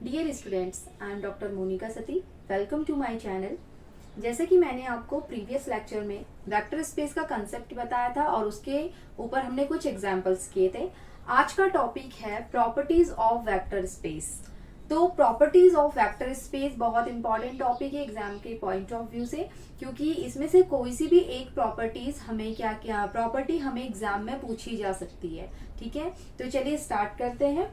Dear students, I am doctor Monica Sati. Welcome to my channel. जैसे कि मैंने आपको प्रीवियस लेक्चर में वेक्टर स्पेस का कंसेप्ट बताया था और उसके ऊपर हमने कुछ एग्जांपल्स किए थे। आज का टॉपिक है प्रॉपर्टीज ऑफ वेक्टर स्पेस। तो प्रॉपर्टीज ऑफ वेक्टर स्पेस बहुत इंपॉर्टेंट टॉपिक है एग्जाम के पॉइंट ऑफ व्यू से, क्योंकि इसमें से कोई सी भी एक प्रॉपर्टीज हमें क्या प्रॉपर्टी हमें एग्जाम में पूछी जा सकती है। ठीक है, तो चलिए स्टार्ट करते हैं।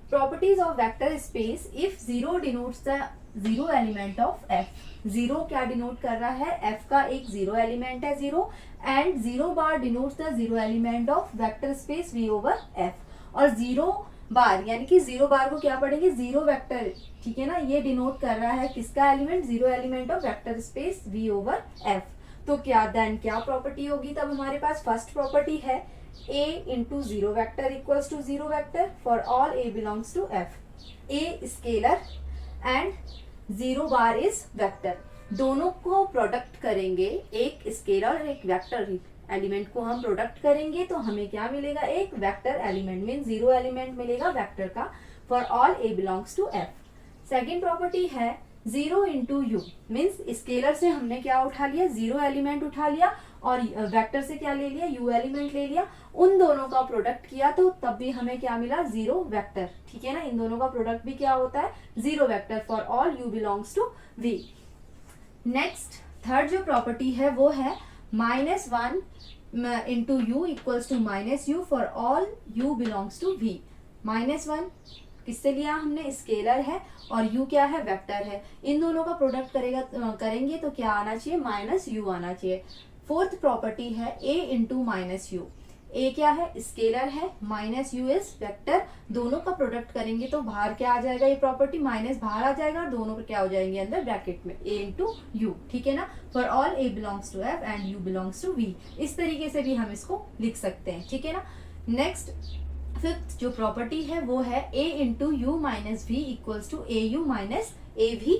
Properties of vector space, if zero denotes the zero element of F. Zero क्या डिनोट कर रहा है? एफ का एक जीरो एलिमेंट है zero, and zero bar denotes the zero element of vector space V over F. और zero bar यानी कि जीरो बार को क्या पढ़ेंगे? Zero vector. ठीक है ना, ये डिनोट कर रहा है किसका element? Zero element of vector space V over F. तो क्या देन क्या प्रॉपर्टी होगी? तब हमारे पास फर्स्ट प्रॉपर्टी है a into zero vector equals to zero vector for all a belongs to f. a scalar and zero bar is vector। दोनों को product करेंगे, एक स्केलर और एक वेक्टर एलिमेंट को हम प्रोडक्ट करेंगे तो हमें क्या मिलेगा? एक vector element mean zero element मिलेगा वेक्टर का for all a belongs to f। Second property है zero into u, means scalar से हमने क्या उठा लिया? जीरो एलिमेंट उठा लिया और वेक्टर से क्या ले लिया? यू एलिमेंट ले लिया। उन दोनों का प्रोडक्ट किया तो तब भी हमें क्या मिला? Zero vector. ठीक है ना, इन दोनों का प्रोडक्ट भी क्या होता है? Zero vector for all u belongs to V. Next third जो प्रॉपर्टी है वो है minus one into u equals to minus u for all u belongs to V. Minus one किससे लिया हमने? स्केलर है और u क्या है? वेक्टर है। इन दोनों का प्रोडक्ट करेंगे तो क्या आना चाहिए? माइनस यू आना चाहिए। फोर्थ प्रॉपर्टी है a into minus you. a क्या है? स्केलर है, माइनस यू इज वेक्टर। दोनों का प्रोडक्ट करेंगे तो बाहर क्या आ जाएगा? ये प्रॉपर्टी माइनस बाहर आ जाएगा और दोनों क्या हो जाएंगे अंदर ब्रैकेट में? a into u. ठीक है ना, for all a belongs to f and u belongs to v। इस तरीके से भी हम इसको लिख सकते हैं। ठीक है ना। नेक्स्ट फिफ्थ जो प्रॉपर्टी है वो है a into u minus v equals to A u minus a v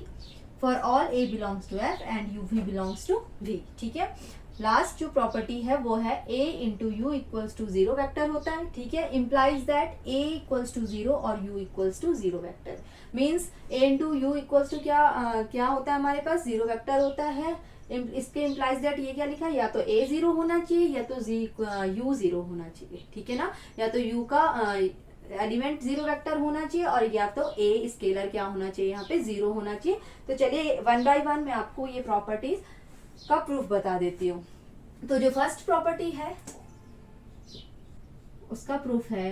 for all a belongs to f and u v belongs to v। ठीक है। लास्ट जो प्रॉपर्टी है वो है a into u equals to zero vector होता है। ठीक है, implies that a equals to zero और u equals to zero vector. Means a into u equals to क्या होता है हमारे पास? जीरो वैक्टर होता है। इसके इम्प्लाइज दैट ये क्या लिखा है? या तो a जीरो होना चाहिए या तो u जीरो होना चाहिए। ठीक है ना, या तो u का एलिमेंट जीरो वेक्टर होना चाहिए और या तो a स्केलर क्या होना चाहिए? यहाँ पे जीरो होना चाहिए। तो चलिए वन बाय वन मैं आपको ये प्रॉपर्टीज का प्रूफ बता देती हूँ। तो जो फर्स्ट प्रॉपर्टी है उसका प्रूफ है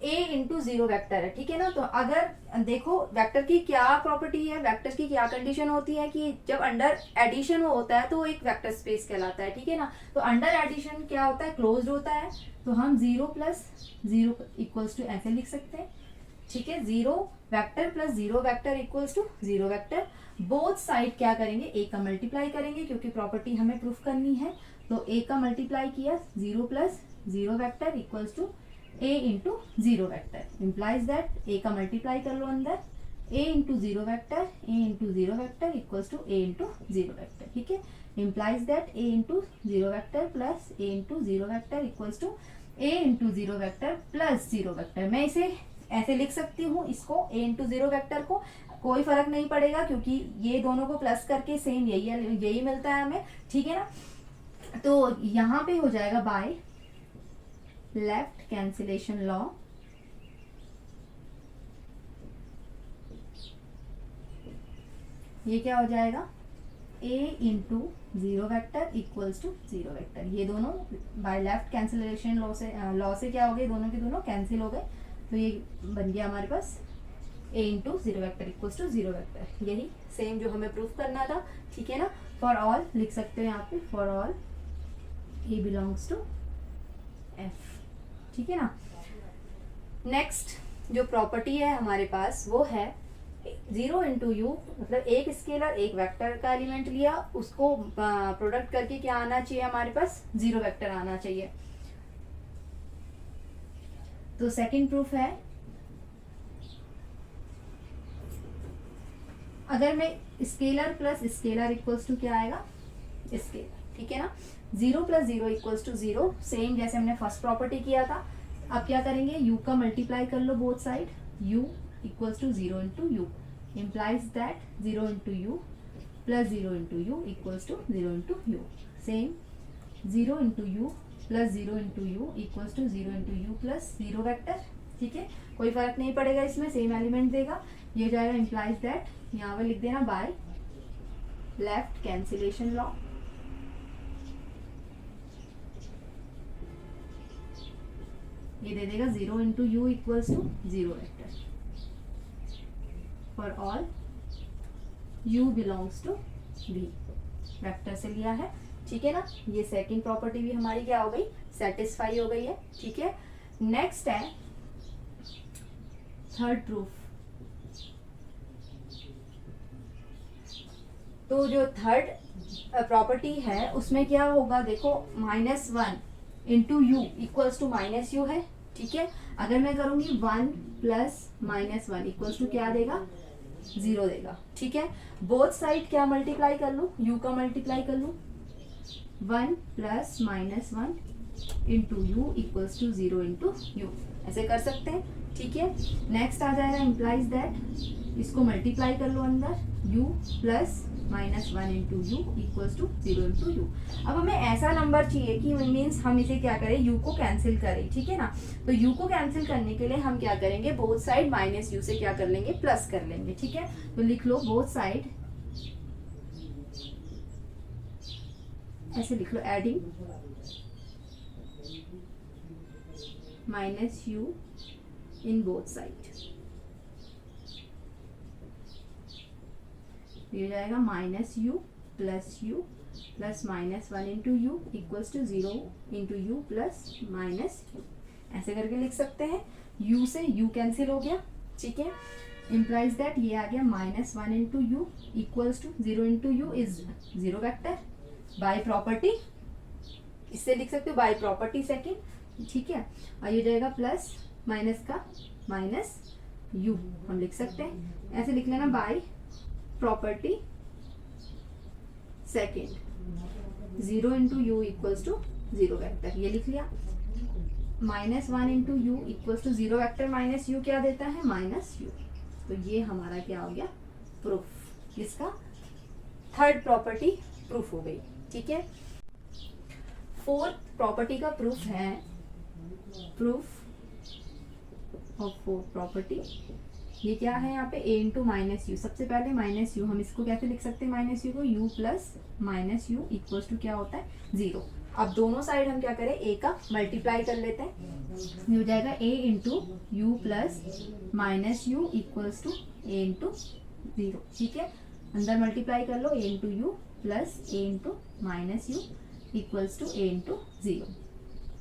a इंटू जीरो वेक्टर है। ठीक है ना, तो अगर देखो वेक्टर की क्या प्रॉपर्टी है, वेक्टर की क्या कंडीशन होती है कि जब अंडर एडिशन होता है तो वो एक वेक्टर स्पेस कहलाता है। ठीक है ना, तो अंडर एडिशन क्या होता है? क्लोज्ड होता है। तो हम zero plus zero equals to ऐसे लिख सकते हैं। ठीक है, zero vector plus zero vector equals to zero vector. Both side क्या करेंगे? a का मल्टीप्लाई करेंगे क्योंकि प्रॉपर्टी हमें प्रूफ करनी है। तो a का मल्टीप्लाई किया zero plus zero vector equals to a into zero vector. Implies that a का मल्टीप्लाई कर लो अंदर, a into zero vector, a into zero vector equals to a into zero vector. ठीक है, implies that a into zero vector plus a into zero vector equals to a into zero vector plus zero vector. मैं इसे ऐसे लिख सकती हूँ, इसको a into zero vector को, कोई फर्क नहीं पड़ेगा क्योंकि ये दोनों को प्लस करके सेम यही मिलता है हमें। ठीक है ना, तो यहाँ पे हो जाएगा बाय लेफ्ट कैंसिलेशन लॉ। ये क्या हो जाएगा? a into zero vector equals to zero vector. ये दोनों बाय लेफ्ट कैंसिलेशन लॉ से क्या हो गए? दोनों के दोनों कैंसिल हो गए। तो ये बन गया हमारे पास a into zero vector equals to zero vector. यही सेम जो हमें प्रूफ करना था। ठीक है ना, फॉर ऑल लिख सकते हो यहाँ पे, for all a belongs to f। ठीक है ना। नेक्स्ट जो प्रॉपर्टी है हमारे पास वो है जीरो इंटू यू, मतलब एक स्केलर एक वेक्टर का एलिमेंट लिया, उसको प्रोडक्ट करके क्या आना चाहिए हमारे पास? जीरो वेक्टर आना चाहिए। तो सेकंड प्रूफ है, अगर मैं scalar plus scalar equals to क्या आएगा? स्केलर। ठीक है ना, zero plus zero equals to zero, same जैसे हमने फर्स्ट प्रॉपर्टी किया था। अब क्या करेंगे, u का मल्टीप्लाई कर लो both side, u equals to 0 into u, implies that 0 into u plus 0 into u equals to 0 into u. Same 0 into u plus 0 into u equals to 0 into u plus 0 vector. ठीक है, कोई फर्क नहीं पड़ेगा इसमें, same element देगा। ये हो जाएगा इम्प्लाइज दैट, यहाँ पर लिख देना बाय लेफ्ट कैंसिलेशन लॉ, ये दे देगा 0 into u equals to 0 vector for all u belongs to v, vector से लिया है। ठीक है ना, ये सेकंड प्रॉपर्टी भी हमारी क्या हो गई, सेटिस्फाई हो गई है। ठीक है, नेक्स्ट है थर्ड प्रूफ। तो जो थर्ड प्रॉपर्टी है उसमें क्या होगा, देखो -1 into u equals to minus u है। ठीक है, अगर मैं करूंगी 1 प्लस -1 इक्वल्स टू क्या देगा, 0 देगा। ठीक है, बोथ साइड क्या मल्टीप्लाई कर लूं, u का मल्टीप्लाई कर लूं, 1 plus -1 into u equals to 0 into u, ऐसे कर सकते हैं। ठीक है, नेक्स्ट आ जाएगा इम्प्लाइज दैट, इसको मल्टीप्लाई कर लो अंदर, u plus -1 into u equals to 0 into u. अब हमें ऐसा नंबर चाहिए कि मीन्स हम इसे क्या करें, u को कैंसिल करें। ठीक है ना, तो u को कैंसिल करने के लिए हम क्या करेंगे, बोथ साइड माइनस यू से क्या कर लेंगे, प्लस कर लेंगे। ठीक है, तो लिख लो बोथ साइड, ऐसे लिख लो adding -u in both side, ये जाएगा -u plus u plus -1 into u equals to 0 into u plus -u, ऐसे करके लिख सकते हैं। u से u कैंसिल हो गया। ठीक है, इम्प्लाइज दैट ये आ गया -1 into u equals to 0 into u is 0 vector by property, इससे लिख सकते हो बाय प्रॉपर्टी सेकेंड। ठीक है, और ये जाएगा प्लस माइनस का माइनस u हम लिख सकते हैं, ऐसे लिख लेना by property second, 0 into u equals to 0 vector, ये लिख लिया। -1 into u equals to 0 vector minus u क्या देता है, -u। तो ये हमारा क्या हो गया, प्रूफ, इसका थर्ड प्रॉपर्टी प्रूफ हो गई। ठीक है, फोर्थ प्रॉपर्टी का प्रूफ है, प्रूफ ऑफ फोर्थ प्रॉपर्टी। ये क्या है यहाँ पे, a इंटू -u, सबसे पहले -u, हम इसको कैसे लिख सकते हैं, -u को u plus -u equals to क्या होता है, 0। अब दोनों साइड हम क्या करें, a का मल्टीप्लाई कर लेते हैं, ये हो जाएगा a into u plus -u equals to a into 0। ठीक है, अंदर मल्टीप्लाई कर लो, a into u plus a into -u equals to a into 0।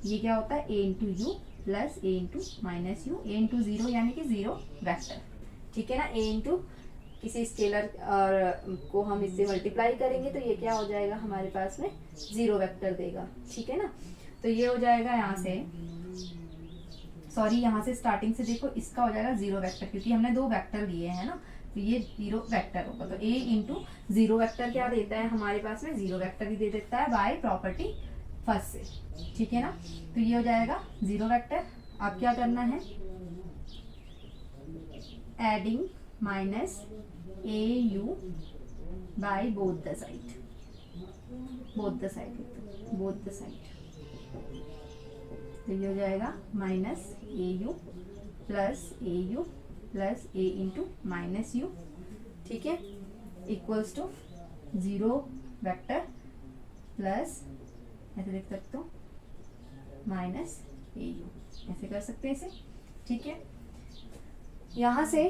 ये क्या होता है, a into u plus a into -u, a into 0 यानी कि 0 वेक्टर। ठीक है ना, a इंटू किसी स्केलर को हम इससे मल्टीप्लाई करेंगे तो ये क्या हो जाएगा, हमारे पास में 0 वेक्टर देगा। ठीक है ना, तो ये हो जाएगा यहाँ से, सॉरी यहाँ से स्टार्टिंग से देखो, इसका हो जाएगा 0 वेक्टर, क्योंकि हमने 2 वेक्टर लिए हैं ना, तो ये 0 वेक्टर होगा। तो a इंटू 0 वेक्टर क्या देता है, हमारे पास में 0 वेक्टर ही दे देता है बाय प्रॉपर्टी फर्स्ट से। ठीक है ना, तो ये हो जाएगा 0 वेक्टर। अब क्या करना है, adding -au by both the side, both the side, both the side, तो ये हो जाएगा -au plus a into -u। ठीक है, इक्वल्स टू 0 वेक्टर प्लस, ऐसे लिख सकते हो -au, ऐसे कर सकते हैं इसे। ठीक है, यहाँ से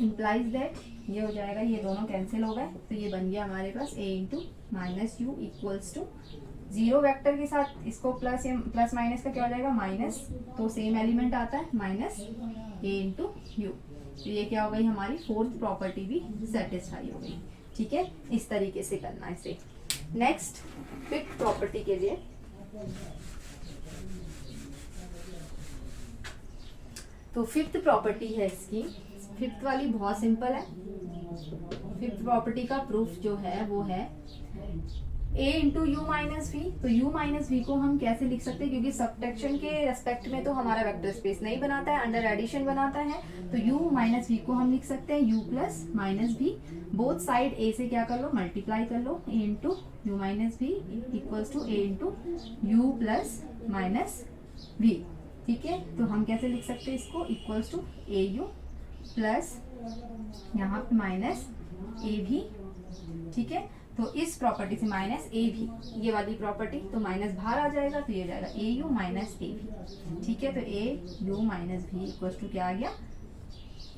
इम्प्लाइज दैट ये हो जाएगा, ये दोनों कैंसिल हो गए, तो ये बन गया हमारे पास a into -u equals to 0 vector के साथ इसको प्लस माइनस का क्या हो जाएगा, माइनस, तो सेम एलिमेंट आता है -a इंटू यू। तो ये क्या हो गई, हमारी फोर्थ प्रॉपर्टी भी सेटिस्फाई हो गई। ठीक है, इस तरीके से करना है इसे। नेक्स्ट फिफ्थ प्रॉपर्टी के लिए, तो फिफ्थ प्रॉपर्टी है इसकी, फिफ्थ वाली बहुत सिंपल है। फिफ्थ प्रॉपर्टी का प्रूफ जो है वो है a into u minus v. तो u माइनस वी को हम कैसे लिख सकते हैं, क्योंकि सब्ट्रैक्शन के रेस्पेक्ट में तो हमारा वेक्टर स्पेस नहीं बनाता है, अंडर एडिशन बनाता है। तो u माइनस वी को हम लिख सकते हैं u plus minus v. Both side a से क्या कर लो, मल्टीप्लाई कर लो, a into u minus v equals to a into u plus minus v. ठीक है, तो हम कैसे लिख सकते हैं इसको, equals to A u plus यहाँ पे माइनस ए भी। ठीक है, तो इस प्रॉपर्टी से माइनस ए भी, ये वाली प्रॉपर्टी, तो माइनस बाहर आ जाएगा, तो ये जाएगा ए यू माइनस ए भी। ठीक है, तो ए यू माइनस भी इक्वल्स टू क्या आ गया,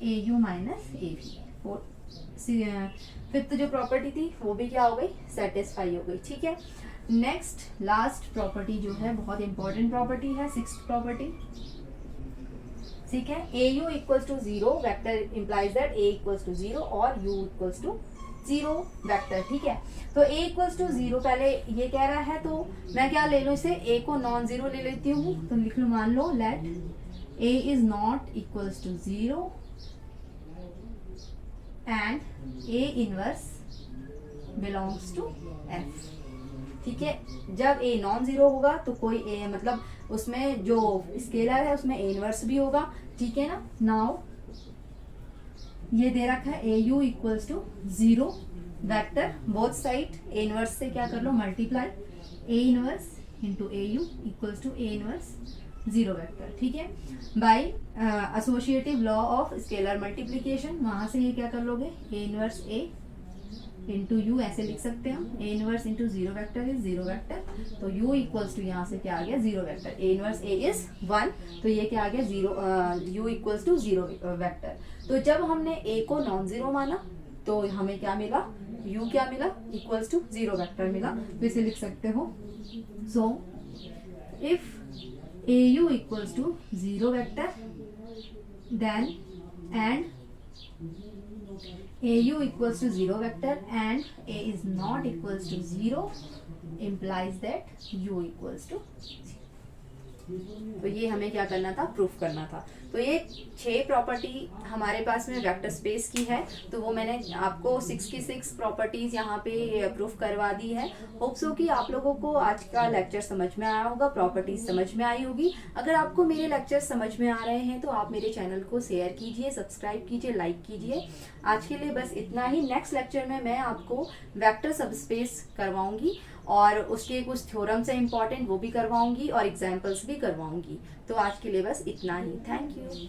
ए यू माइनस ए भी। फिफ्थ जो प्रॉपर्टी थी वो भी क्या हो गई, सेटिस्फाई हो गई। ठीक है, नेक्स्ट लास्ट प्रॉपर्टी जो है बहुत इंपॉर्टेंट प्रॉपर्टी है, सिक्स्थ प्रॉपर्टी। ठीक है, a u equals to zero vector implies that a equals to zero और u equals to zero vector. ठीक है, तो a इक्वल्स टू जीरो पहले ये कह रहा है, तो मैं क्या ले लूँ इसे, a को नॉन जीरो ले लेती हूँ। तो लिख लो, मान लो let a is not equals to zero and a inverse belongs to f। ठीक है, जब a नॉन जीरो होगा तो कोई a मतलब उसमें जो स्केलर है उसमें a इनवर्स भी होगा। ठीक है ना, नाउ ये दे रखा है a u equals to zero vector, both side a inverse से क्या कर लो, multiply, a inverse into a u equals to a inverse zero vector. ठीक है, by associative law of scalar multiplication, वहां से ये क्या कर लोगे, a inverse a into u ऐसे लिख सकते हैं हम, a inverse into zero vector is zero vector. तो यू इक्वल्स टू यहाँ से क्या आ गया, zero vector, A inverse A is 1, तो ये क्या आ गया, zero, u equals to zero vector. तो जब हमने ए को नॉन जीरो माना तो हमें क्या मिला, यू क्या मिला, इक्वल्स टू जीरो वैक्टर मिला। तो इसे लिख सकते हो, so if A u equals to zero vector then and AU equals to zero vector and A is not equals to zero implies that U equals to 0. तो ये हमें क्या करना था, प्रूफ करना था। तो ये 6 प्रॉपर्टी हमारे पास में वेक्टर स्पेस की है, तो वो मैंने आपको 6 की 6 प्रॉपर्टीज यहाँ पे प्रूफ करवा दी है। होप सो कि आप लोगों को आज का लेक्चर समझ में आया होगा, प्रॉपर्टीज समझ में आई होगी। अगर आपको मेरे लेक्चर समझ में आ रहे हैं तो आप मेरे चैनल को शेयर कीजिए, सब्सक्राइब कीजिए, लाइक कीजिए। आज के लिए बस इतना ही। नेक्स्ट लेक्चर में मैं आपको वेक्टर सबस्पेस करवाऊंगी और उसके कुछ थ्योरम्स है इंपॉर्टेंट, वो भी करवाऊंगी और एग्जाम्पल्स भी करवाऊंगी। तो आज के लिए बस इतना ही। Thank you.